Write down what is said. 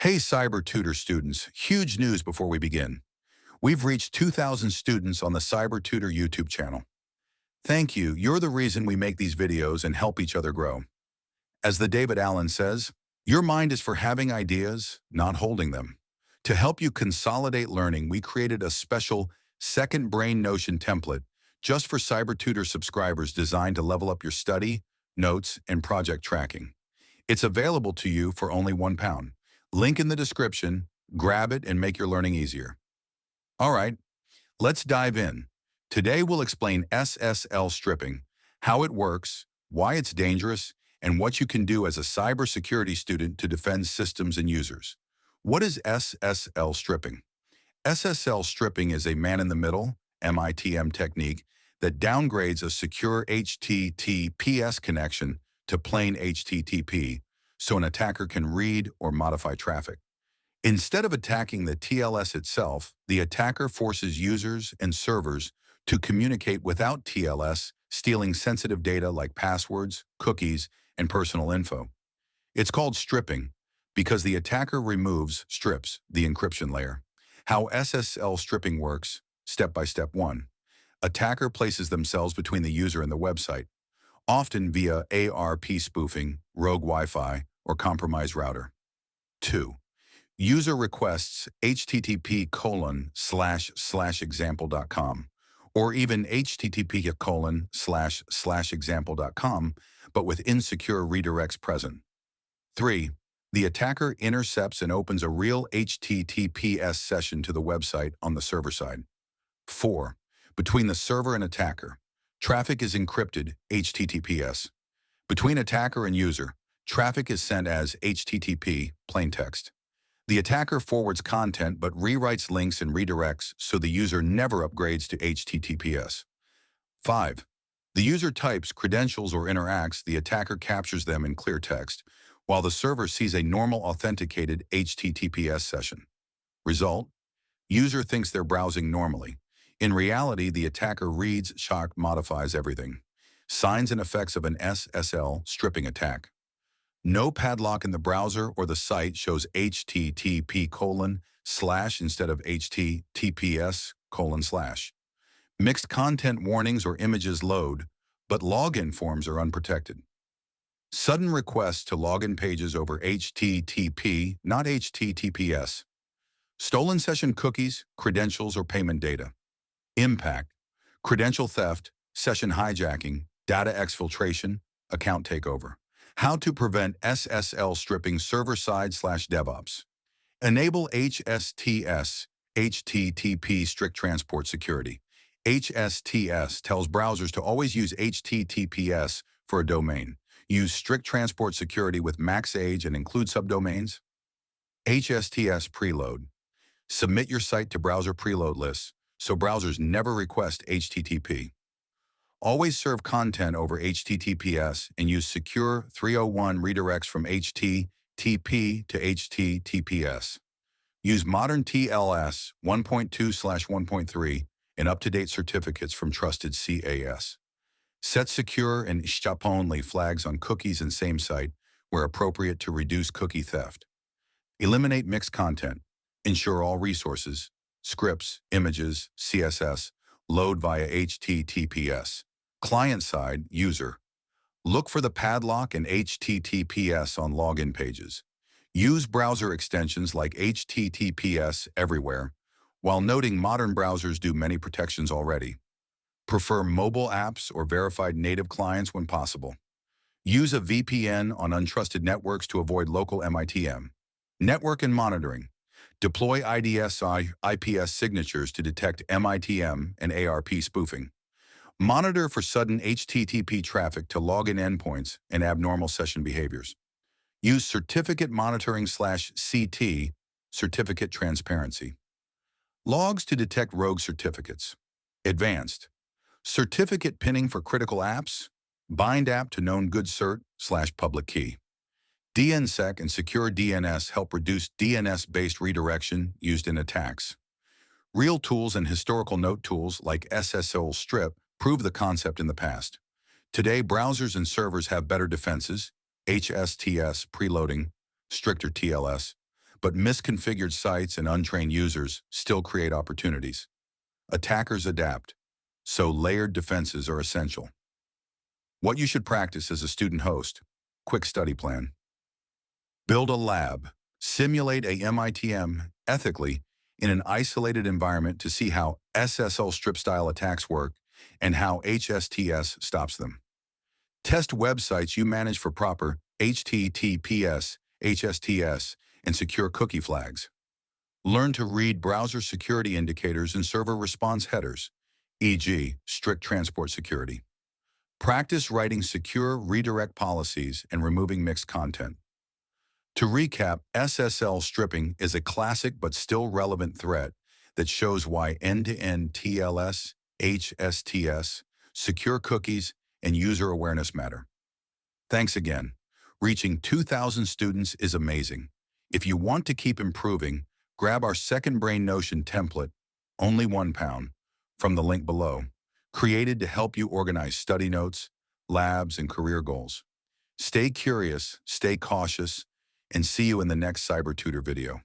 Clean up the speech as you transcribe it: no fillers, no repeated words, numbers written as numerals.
Hey Cyber Tutor students, huge news before we begin. We've reached 2,000 students on the Cyber Tutor YouTube channel. Thank you, you're the reason we make these videos and help each other grow. As the David Allen says, your mind is for having ideas, not holding them. To help you consolidate learning, we created a special Second Brain Notion template just for Cyber Tutor subscribers designed to level up your study, notes, and project tracking. It's available to you for only £1. Link in the description, grab it and make your learning easier. All right, let's dive in. Today we'll explain SSL stripping, how it works, why it's dangerous, and what you can do as a cybersecurity student to defend systems and users. What is SSL stripping? SSL stripping is a man-in-the-middle (MITM) technique that downgrades a secure HTTPS connection to plain HTTP so an attacker can read or modify traffic. Instead of attacking the TLS itself, the attacker forces users and servers to communicate without TLS, stealing sensitive data like passwords, cookies, and personal info. It's called stripping because the attacker strips the encryption layer. How SSL stripping works, step by step 1. Attacker places themselves between the user and the website, often via ARP spoofing, rogue Wi-Fi, or compromised router. 2. User requests http://example.com or even http://example.com, but with insecure redirects present. 3. The attacker intercepts and opens a real HTTPS session to the website on the server side. 4. Between the server and attacker, traffic is encrypted HTTPS. Between attacker and user, traffic is sent as HTTP, plain text. The attacker forwards content but rewrites links and redirects so the user never upgrades to HTTPS. 5. The user types credentials or interacts, the attacker captures them in clear text, while the server sees a normal authenticated HTTPS session. Result: user thinks they're browsing normally. In reality, the attacker reads, modifies everything. Signs and effects of an SSL stripping attack. No padlock in the browser or the site shows http:// instead of https://. Mixed content warnings or images load, but login forms are unprotected. Sudden requests to login pages over HTTP, not HTTPS. Stolen session cookies, credentials, or payment data. Impact: credential theft, session hijacking, data exfiltration, account takeover. How to prevent SSL stripping server-side/DevOps. Enable HSTS, HTTP strict transport security. HSTS tells browsers to always use HTTPS for a domain. Use strict transport security with max age and include subdomains. HSTS preload. Submit your site to browser preload lists so browsers never request HTTP. Always serve content over HTTPS and use secure 301 redirects from HTTP to HTTPS. Use modern TLS 1.2/1.3 and up-to-date certificates from trusted CAS. Set secure and SHAP-only flags on cookies and same site where appropriate to reduce cookie theft. Eliminate mixed content. Ensure all resources, scripts, images, CSS, load via HTTPS. Client-side, user. Look for the padlock and HTTPS on login pages. Use browser extensions like HTTPS everywhere, while noting modern browsers do many protections already. Prefer mobile apps or verified native clients when possible. Use a VPN on untrusted networks to avoid local MITM. Network and monitoring. Deploy IPS signatures to detect MITM and ARP spoofing. Monitor for sudden HTTP traffic to login endpoints and abnormal session behaviors. Use certificate monitoring/CT, certificate transparency. Logs to detect rogue certificates. Advanced. Certificate pinning for critical apps. Bind app to known good cert/public key. DNSEC and secure DNS help reduce DNS-based redirection used in attacks. Real tools and historical note tools like SSL Strip prove the concept in the past. Today, browsers and servers have better defenses, HSTS preloading, stricter TLS, but misconfigured sites and untrained users still create opportunities. Attackers adapt, so layered defenses are essential. What you should practice as a student host. Quick study plan. Build a lab. Simulate a MITM ethically in an isolated environment to see how SSL strip-style attacks work and how HSTS stops them. Test websites you manage for proper HTTPS, HSTS, and secure cookie flags. Learn to read browser security indicators and server response headers, e.g., strict transport security. Practice writing secure redirect policies and removing mixed content. To recap, SSL stripping is a classic but still relevant threat that shows why end-to-end TLS, HSTS, secure cookies, and user awareness matter. Thanks again. Reaching 2,000 students is amazing. If you want to keep improving, grab our Second Brain Notion template, only £1, from the link below, created to help you organize study notes, labs, and career goals. Stay curious, stay cautious, and see you in the next Cyber Tutor video.